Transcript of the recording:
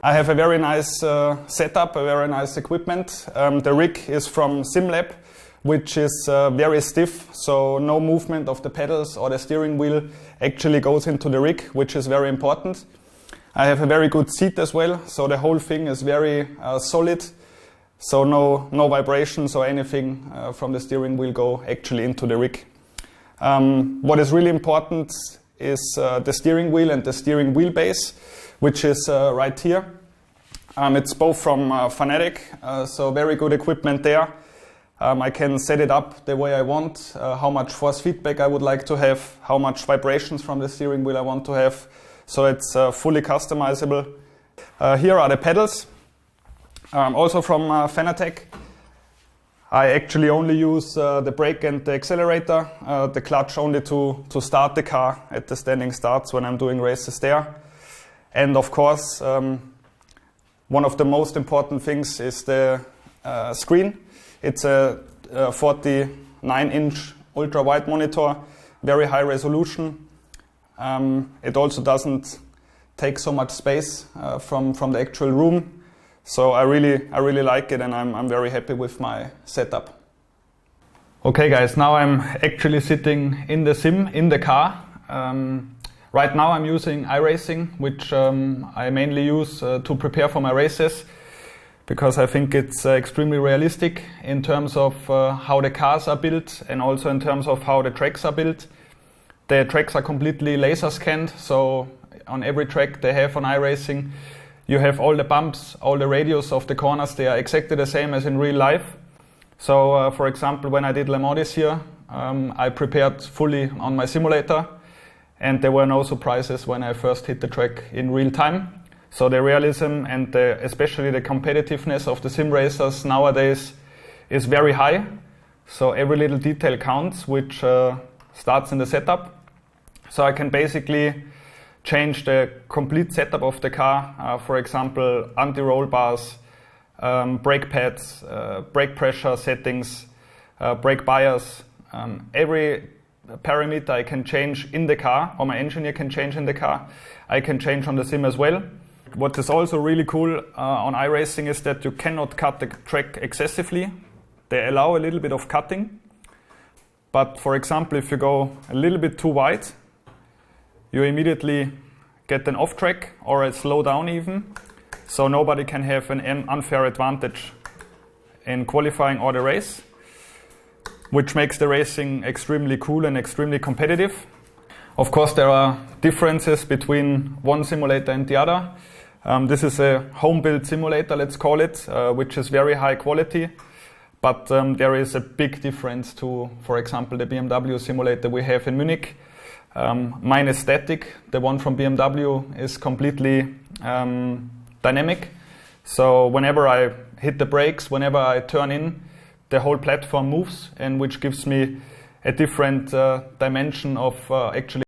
I have a very nice setup, a very nice equipment. The rig is from SimLab, which is very stiff, so no movement of the pedals or the steering wheel actually goes into the rig, which is very important. I have a very good seat as well, so the whole thing is very solid, so no vibrations or anything from the steering wheel go actually into the rig. What is really important is the steering wheel and the steering wheel base, which is right here. It's both from Fanatic, so very good equipment there. I can set it up the way I want, how much force feedback I would like to have, how much vibrations from the steering wheel I want to have, so it's fully customizable. Here are the pedals, also from Fanatec. I actually only use the brake and the accelerator, the clutch only to start the car at the standing starts when I'm doing races there. And of course, one of the most important things is the screen. It's a 49-inch ultra-wide monitor, very high resolution. It also doesn't take so much space from the actual room. So I really like it, and I'm very happy with my setup. Okay guys, now I'm actually sitting in the sim, in the car. Right now I'm using iRacing, which I mainly use to prepare for my races, because I think it's extremely realistic in terms of how the cars are built and also in terms of how the tracks are built. The tracks are completely laser scanned, so on every track they have on iRacing, you have all the bumps, all the radius of the corners, they are exactly the same as in real life. So for example, when I did Le Mans this year, I prepared fully on my simulator, and there were no surprises when I first hit the track in real time. So the realism and especially the competitiveness of the sim racers nowadays is very high. So every little detail counts, which starts in the setup. So I can basically change the complete setup of the car. For example, anti-roll bars, brake pads, brake pressure settings, brake bias. Every parameter I can change in the car, or my engineer can change in the car. I can change on the sim as well. What is also really cool on iRacing is that you cannot cut the track excessively. They allow a little bit of cutting. But for example, if you go a little bit too wide, you immediately get an off track or a slow down even. So nobody can have an unfair advantage in qualifying or the race, which makes the racing extremely cool and extremely competitive. Of course, there are differences between one simulator and the other. This is a home-built simulator, let's call it, which is very high quality. But there is a big difference to, for example, the BMW simulator we have in Munich. Mine is static. The one from BMW is completely dynamic. So whenever I hit the brakes, whenever I turn in, the whole platform moves, and which gives me a different dimension of actually